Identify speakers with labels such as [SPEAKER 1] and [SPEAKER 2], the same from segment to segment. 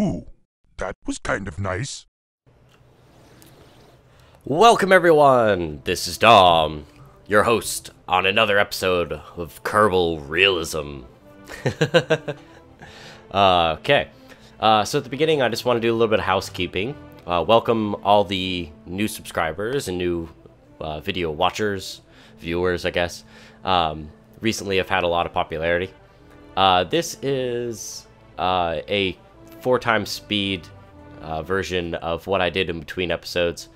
[SPEAKER 1] Ooh, that was kind of nice.
[SPEAKER 2] Welcome everyone, this is Dom, your host on another episode of Kerbal Realism. Okay, so at the beginning I just want to do a little bit of housekeeping. Welcome all the new subscribers and new video watchers, viewers I guess. Recently I've had a lot of popularity. This is a 4x speed version of what I did in between episodes.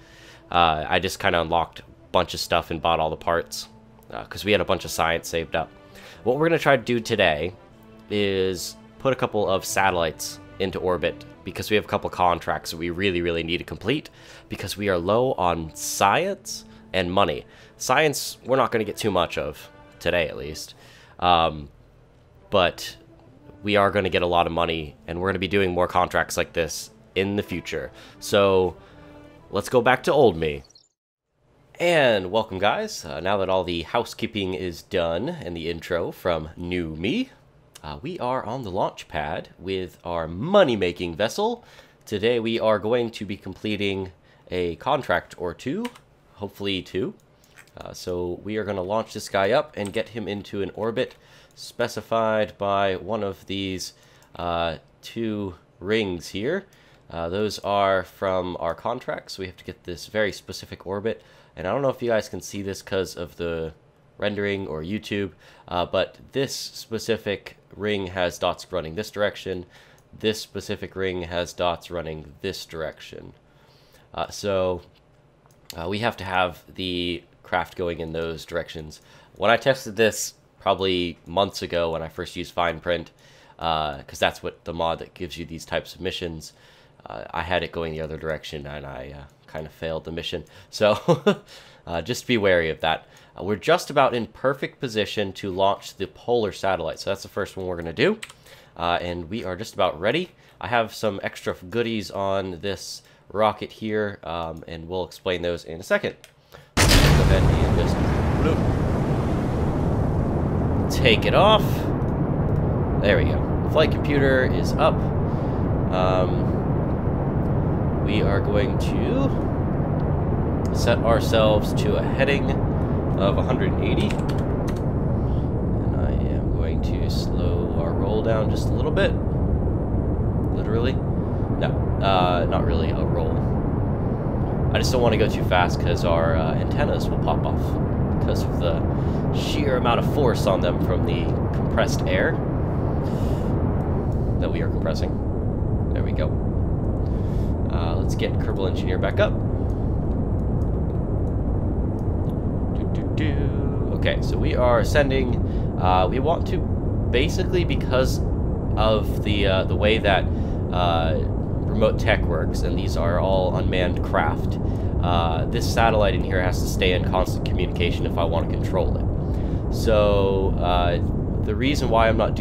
[SPEAKER 2] I just kind of unlocked a bunch of stuff and bought all the parts because we had a bunch of science saved up. What we're going to try to do today is put a couple of satellites into orbit because we have a couple contracts that we really need to complete because we are low on science and money. Science we're not going to get too much of today, at least, but we are going to get a lot of money and we're going to be doing more contracts like this in the future. So let's go back to old me. And welcome guys, now that all the housekeeping is done and the intro from new me, we are on the launch pad with our money-making vessel. Today we are going to be completing a contract or two, hopefully two. So we are going to launch this guy up and get him into an orbit specified by one of these two rings here. Those are from our contract, so we have to get this very specific orbit. And I don't know if you guys can see this because of the rendering or YouTube, but this specific ring has dots running this direction. This specific ring has dots running this direction. So we have to have the craft going in those directions. When I tested this probably months ago when I first used fine print, because that's what the mod that gives you these types of missions, I had it going the other direction and I kind of failed the mission. So just be wary of that. We're just about in perfect position to launch the polar satellite. So that's the first one we're going to do. And we are just about ready. I have some extra goodies on this rocket here, and we'll explain those in a second. Go ahead and just take it off. There we go. Flight computer is up. We are going to set ourselves to a heading of 180. And I am going to slow our roll down just a little bit. Literally. No, not really a roll. I just don't want to go too fast because our antennas will pop off because of the sheer amount of force on them from the compressed air that we are compressing. There we go. Let's get Kerbal Engineer back up. Okay, so we are ascending. We want to basically, because of the way that remote tech works, and these are all unmanned craft, this satellite in here has to stay in constant communication if I want to control it. So the reason why I'm not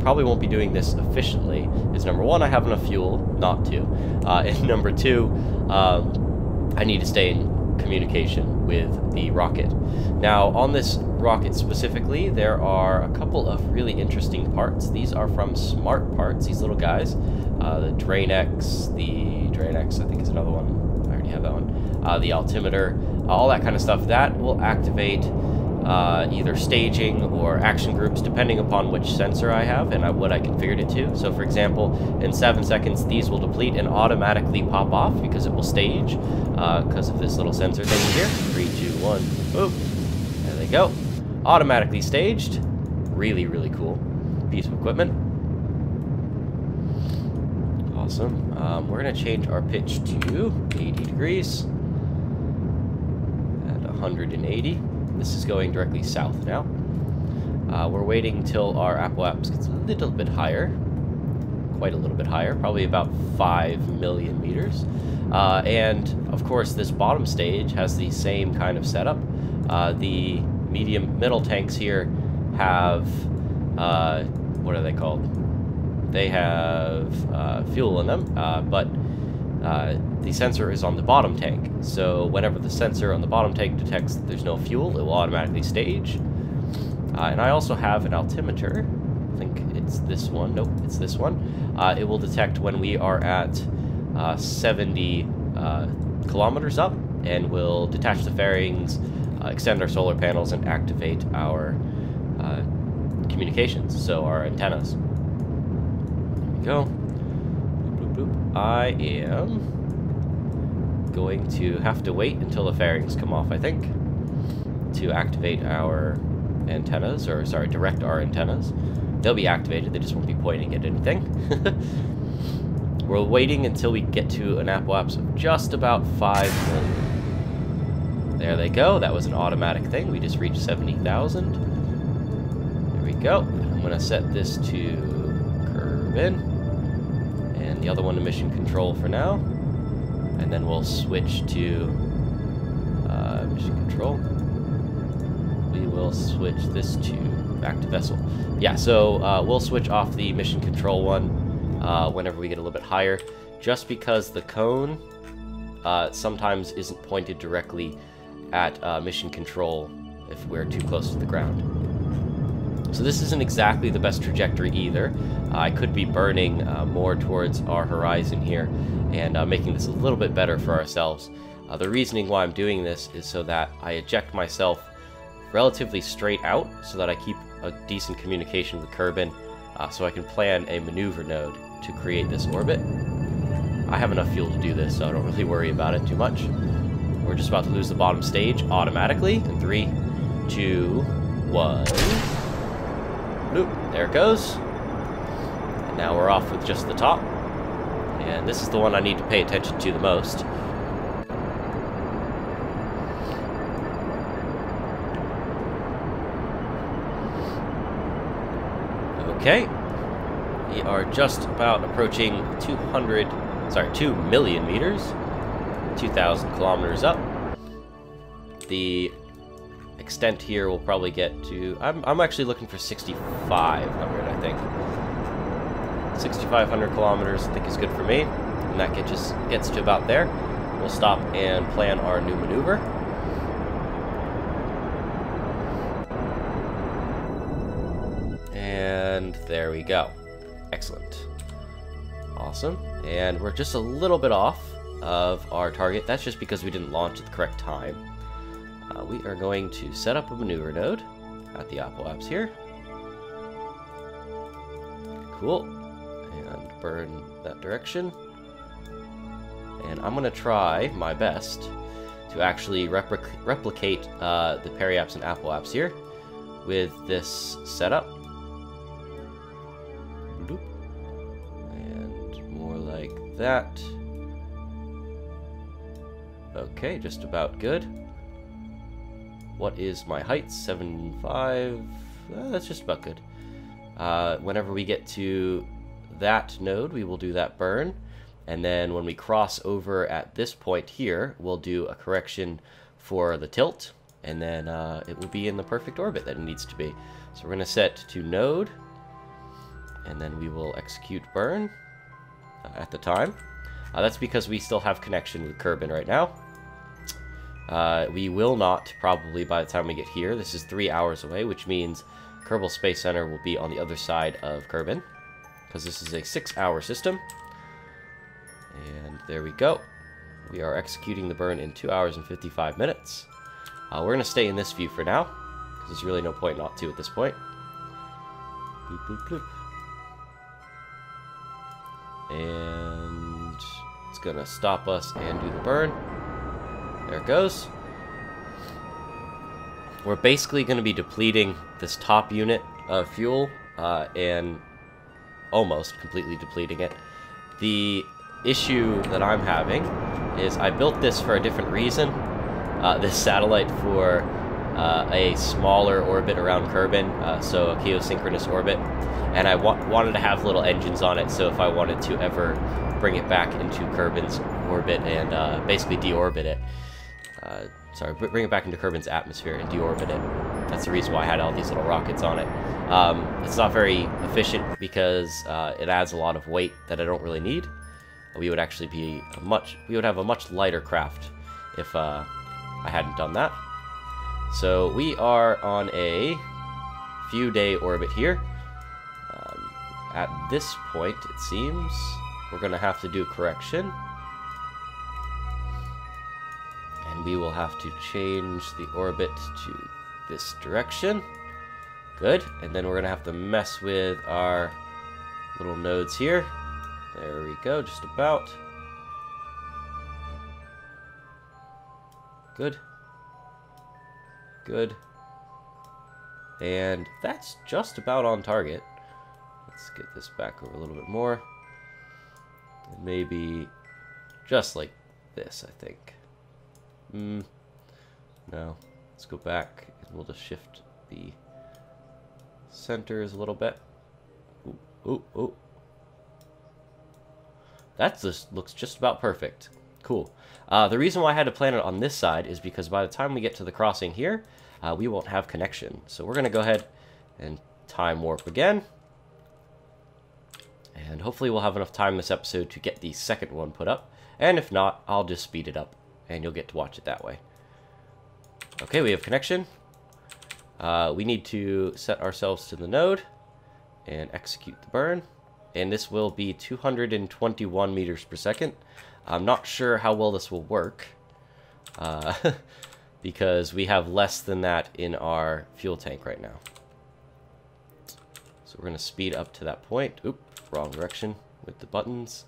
[SPEAKER 2] probably won't be doing this efficiently is, number one, I have enough fuel not to, and number two, I need to stay in communication with the rocket. Now on this rocket specifically, there are a couple of really interesting parts. These are from smart parts, these little guys. The Drain-X I think is another one. I already have that one. The altimeter, all that kind of stuff. That will activate either staging or action groups depending upon which sensor I have and what I configured it to. So for example, in 7 seconds these will deplete and automatically pop off because it will stage because of this little sensor thing here. 3, 2, 1, boop. There they go. Automatically staged. Really cool piece of equipment. Awesome. We're going to change our pitch to 80 degrees at 180. This is going directly south now. We're waiting till our apoapse gets a little bit higher. Quite a little bit higher. Probably about 5 million meters. And, of course, this bottom stage has the same kind of setup. The middle tanks here have... what are they called? They have fuel in them, but the sensor is on the bottom tank. So whenever the sensor on the bottom tank detects that there's no fuel, it will automatically stage. And I also have an altimeter. I think it's this one. Nope, it's this one. It will detect when we are at 70 kilometers up, and will detach the fairings, extend our solar panels, and activate our communications, so our antennas. There we go. Boop, boop, boop. I am going to have to wait until the fairings come off, I think, to activate our antennas, or sorry, direct our antennas. They'll be activated, they just won't be pointing at anything. We're waiting until we get to an apoapse of just about 5 million. There they go. That was an automatic thing. We just reached 70,000. There we go. I'm going to set this to Kerbin, and the other one to mission control for now. And then we'll switch to mission control. We will switch this to back to vessel. Yeah, so we'll switch off the mission control one whenever we get a little bit higher, just because the cone sometimes isn't pointed directly at mission control if we're too close to the ground. So this isn't exactly the best trajectory either. I could be burning more towards our horizon here and making this a little bit better for ourselves. The reasoning why I'm doing this is so that I eject myself relatively straight out so that I keep a decent communication with Kerbin, so I can plan a maneuver node to create this orbit. I have enough fuel to do this, so I don't really worry about it too much. We're just about to lose the bottom stage automatically. In 3, 2, 1. Bloop. There it goes. And now we're off with just the top. And this is the one I need to pay attention to the most. Okay. We are just about approaching 2 million meters. 2,000 kilometers up. The extent here will probably get to... I'm actually looking for 6,500, I think. 6,500 kilometers, I think, is good for me. And that gets to about there. We'll stop and plan our new maneuver. And there we go. Excellent. Awesome. And we're just a little bit off of our target. That's just because we didn't launch at the correct time. We are going to set up a maneuver node at the apoapse here. Cool. And burn that direction. And I'm going to try my best to actually replicate the periapse and apoapse here with this setup. Boop. And more like that. Okay, just about good. What is my height? 7.5. That's just about good. Whenever we get to that node, we will do that burn. And then when we cross over at this point here, we'll do a correction for the tilt. And then it will be in the perfect orbit that it needs to be. So we're going to set to node. And then we will execute burn at the time. That's because we still have connection with Kerbin right now. We will not, probably by the time we get here. This is 3 hours away, which means Kerbal Space Center will be on the other side of Kerbin, because this is a 6-hour system. And there we go. We are executing the burn in 2 hours and 55 minutes. We're going to stay in this view for now, because there's really no point not to at this point. Bloop, bloop, bloop. And it's going to stop us and do the burn. There it goes. We're basically going to be depleting this top unit of fuel and almost completely depleting it. The issue that I'm having is I built this for a different reason. This satellite for a smaller orbit around Kerbin, so a geosynchronous orbit. And I wanted to have little engines on it, so if I wanted to ever bring it back into Kerbin's orbit and basically deorbit it, bring it back into Kerbin's atmosphere and deorbit it. That's the reason why I had all these little rockets on it. It's not very efficient because it adds a lot of weight that I don't really need. We would actually be we would have a much lighter craft if I hadn't done that. So we are on a few day orbit here. at this point, it seems, we're going to have to do a correction. And we will have to change the orbit to this direction. Good. And then we're going to have to mess with our little nodes here. There we go, just about. Good. Good. And that's just about on target. Let's get this back over a little bit more. Maybe just like this, I think. No. Let's go back and we'll just shift the centers a little bit. Ooh, ooh, ooh. That just looks just about perfect. Cool. The reason why I had to plan it on this side is because by the time we get to the crossing here, we won't have connection. So we're going to go ahead and time warp again. And hopefully we'll have enough time this episode to get the second one put up. And if not, I'll just speed it up and you'll get to watch it that way. Okay, we have connection. We need to set ourselves to the node and execute the burn. And this will be 221 meters per second. I'm not sure how well this will work. Because we have less than that in our fuel tank right now. So we're going to speed up to that point. Oop, wrong direction with the buttons.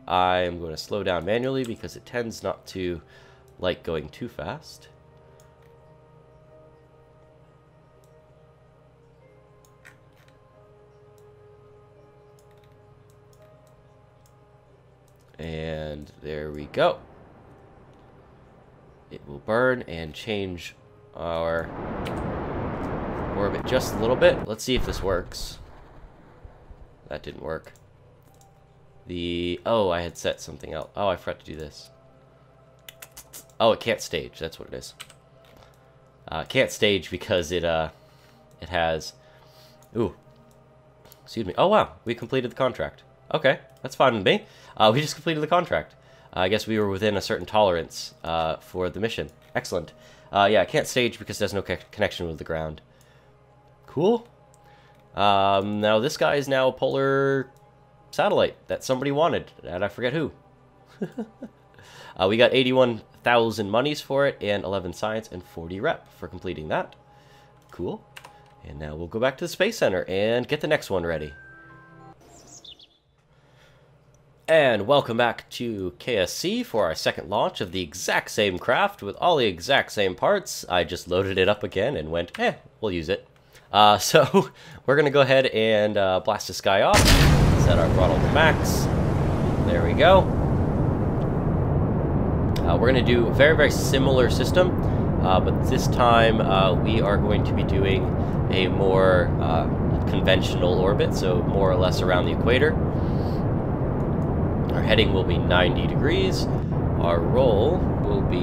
[SPEAKER 2] I'm going to slow down manually because it tends not to like going too fast. And there we go. It will burn and change our orbit just a little bit. Let's see if this works. That didn't work. Oh, I had set something else. Oh, I forgot to do this. Oh, it can't stage. That's what it is. Can't stage because it has... Ooh. Excuse me. Oh, wow. We completed the contract. Okay, that's fine with me. We just completed the contract. I guess we were within a certain tolerance for the mission. Excellent. Yeah, I can't stage because there's no connection with the ground. Cool. Now this guy is now a polar satellite that somebody wanted, and I forget who. We got 81,000 monies for it, and 11 science, and 40 rep for completing that. Cool. And now we'll go back to the Space Center and get the next one ready. And welcome back to KSC for our second launch of the exact same craft with all the exact same parts. I just loaded it up again and went, we'll use it. So we're going to go ahead and blast this guy off. Set our throttle to max. There we go. We're going to do a very, very similar system, but this time we are going to be doing a more conventional orbit, so more or less around the equator. Our heading will be 90 degrees. Our roll will be,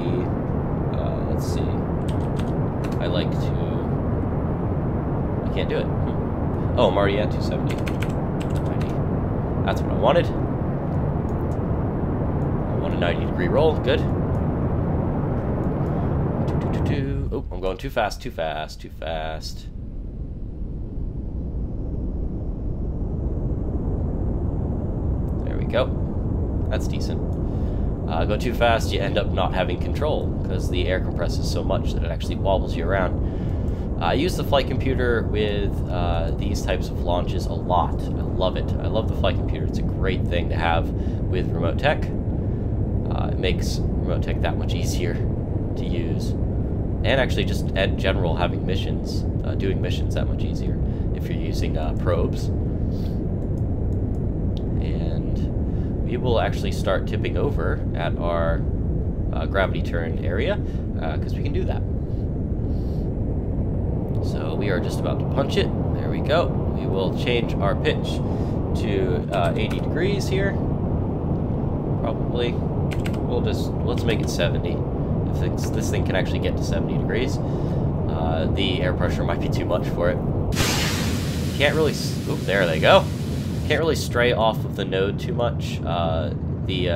[SPEAKER 2] let's see, I can't do it. Oh, I'm already at 270. 90. That's what I wanted. I want a 90-degree roll. Good. Oh, I'm going too fast, too fast, too fast. There we go. That's decent. Go too fast, you end up not having control because the air compresses so much that it actually wobbles you around. I use the flight computer with these types of launches a lot. I love it. I love the flight computer. It's a great thing to have with remote tech. It makes remote tech that much easier to use. And actually just in general having missions, doing missions that much easier if you're using probes. We will actually start tipping over at our gravity turn area, because we can do that. So we are just about to punch it. There we go. We will change our pitch to 80 degrees here. Probably. Let's make it 70. If this thing can actually get to 70 degrees. The air pressure might be too much for it. Can't really... Oop, there they go. Can't really stray off of the node too much, the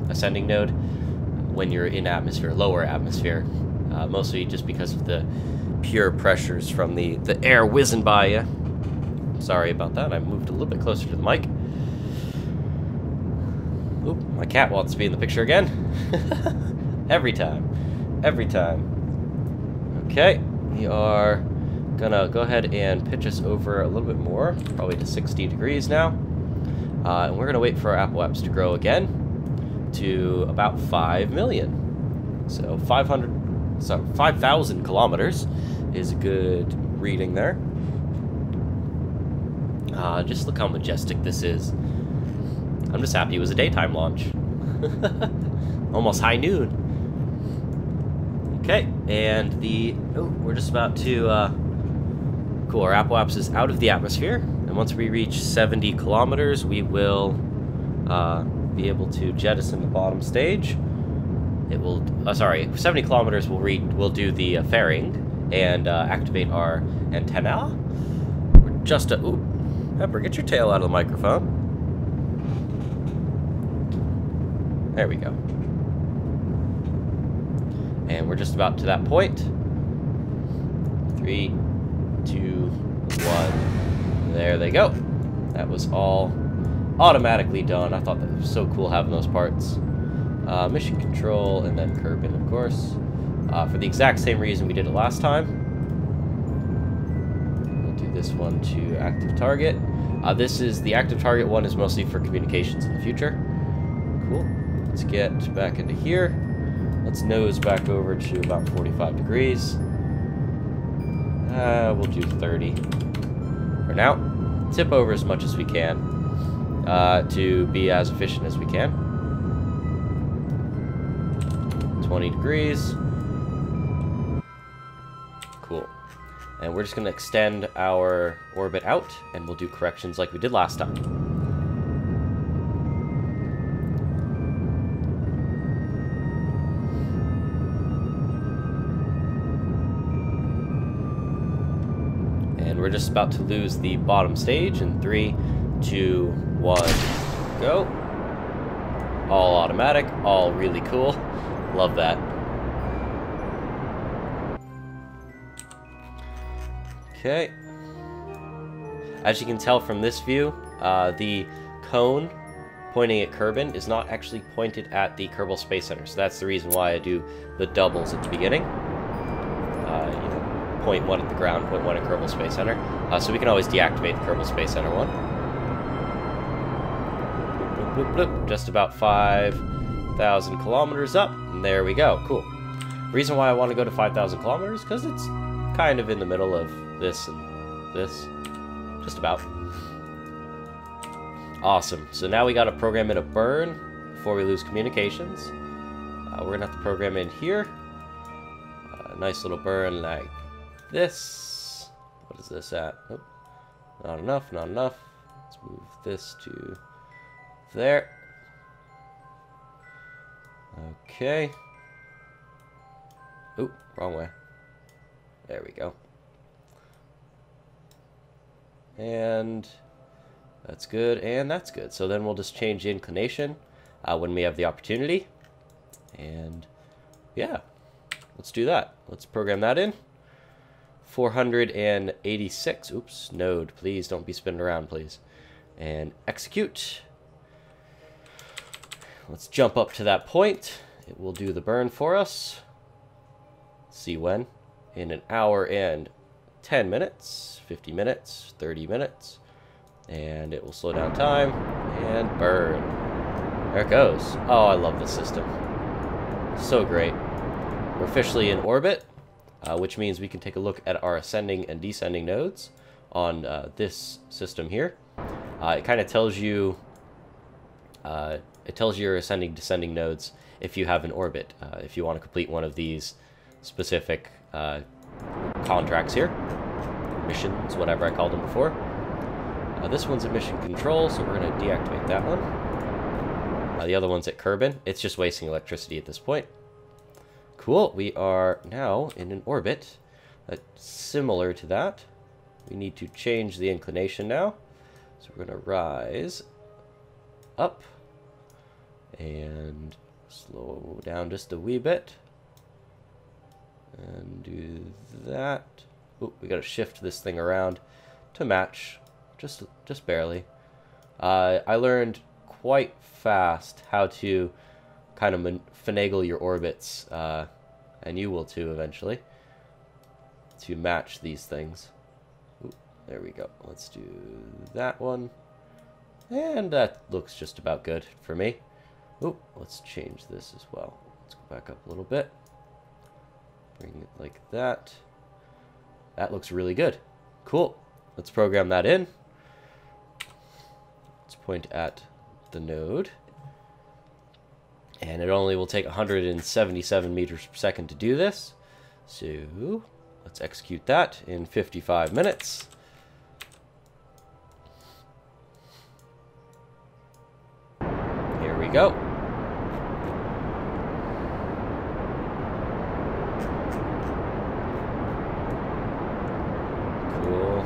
[SPEAKER 2] ascending node, when you're in atmosphere, lower atmosphere, mostly just because of the pure pressures from the air whizzing by you. sorry about that. I moved a little bit closer to the mic. Oop, my cat wants to be in the picture again. Every time. Every time. Okay, we are gonna go ahead and pitch us over a little bit more, probably to 60 degrees now. And we're gonna wait for our apple apps to grow again to about 5 million. So 5,000 kilometers is a good reading there. Just look how majestic this is. I'm just happy it was a daytime launch. Almost high noon. Okay, and we're just about to, cool, our apple apps is out of the atmosphere, and once we reach 70 kilometers, we will be able to jettison the bottom stage. It will, 70 kilometers we'll do the fairing and activate our antenna. We're just ooh, Pepper, get your tail out of the microphone. There we go. And we're just about to that point. 3, 2, 1. There they go. That was all automatically done. I thought that was so cool having those parts. Mission control and then Kerbal, of course. For the exact same reason we did it last time. We'll do this one to active target. The active target one is mostly for communications in the future. Cool. Let's get back into here. Let's nose back over to about 45 degrees. We'll do 30 for now. Tip over as much as we can to be as efficient as we can. 20 degrees. Cool. And we're just going to extend our orbit out, and we'll do corrections like we did last time. And we're just about to lose the bottom stage in 3, 2, 1, go. All automatic, all really cool. Love that. Okay. As you can tell from this view, the cone pointing at Kerbal is not actually pointed at the Kerbal Space Center. So that's the reason why I do the doubles at the beginning. Point 1 at the ground, point 1 at Kerbal Space Center. So we can always deactivate the Kerbal Space Center one. Bloop, bloop, bloop. Just about 5,000 kilometers up, and there we go. Cool. The reason why I want to go to 5,000 kilometers because it's kind of in the middle of this and this. Just about. Awesome. So now we got to program in a burn before we lose communications. We're going to have to program in here. A nice little burn like this. What is this at? Oh, not enough, not enough. Let's move this to there. Okay. Oop, wrong way. There we go. And that's good, and that's good. So then we'll just change the inclination when we have the opportunity. And yeah, let's do that. Let's program that in. 486. Oops, node, please don't be spinning around, please. And execute. Let's jump up to that point. It will do the burn for us. See when? In an hour and 10 minutes, 50 minutes, 30 minutes. And it will slow down time and burn. There it goes. Oh, I love this system. So great. We're officially in orbit, which means we can take a look at our ascending and descending nodes on this system here. It kind of tells you your ascending descending nodes if you have an orbit, if you want to complete one of these specific contracts here, missions, whatever I called them before. This one's at mission control, so we're going to deactivate that one. The other one's at Kerbal. It's just wasting electricity at this point. Cool, we are now in an orbit similar to that. We need to change the inclination now. So we're going to rise up and slow down just a wee bit. And do that. Oh, we got to shift this thing around to match just barely. I learned quite fast how to kind of finagle your orbits, and you will too eventually, to match these things. Ooh, there we go. Let's do that one. And that looks just about good for me. Ooh, let's change this as well. Let's go back up a little bit. Bring it like that. That looks really good. Cool. Let's program that in. Let's point at the node. And it only will take 177 meters per second to do this. So let's execute that in 55 minutes. Here we go. Cool.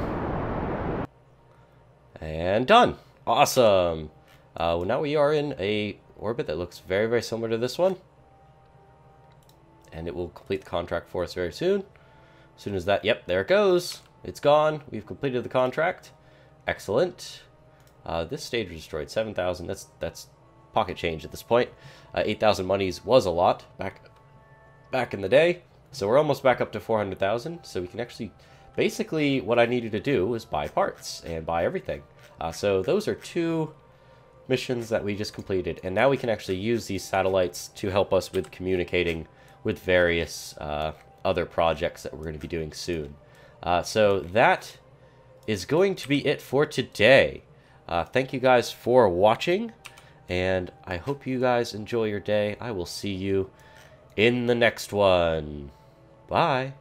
[SPEAKER 2] And done. Awesome. Well, now we are in a orbit that looks very, very similar to this one. And it will complete the contract for us very soon. As soon as that, yep, there it goes. It's gone. We've completed the contract. Excellent. This stage was destroyed. 7,000. That's pocket change at this point. 8,000 monies was a lot back in the day. So we're almost back up to 400,000. So we can actually, basically what I needed to do was buy parts and buy everything. So those are 2 missions that we just completed, and now we can actually use these satellites to help us with communicating with various other projects that we're going to be doing soon. So that is going to be it for today. Thank you guys for watching, and I hope you guys enjoy your day. I will see you in the next one. Bye.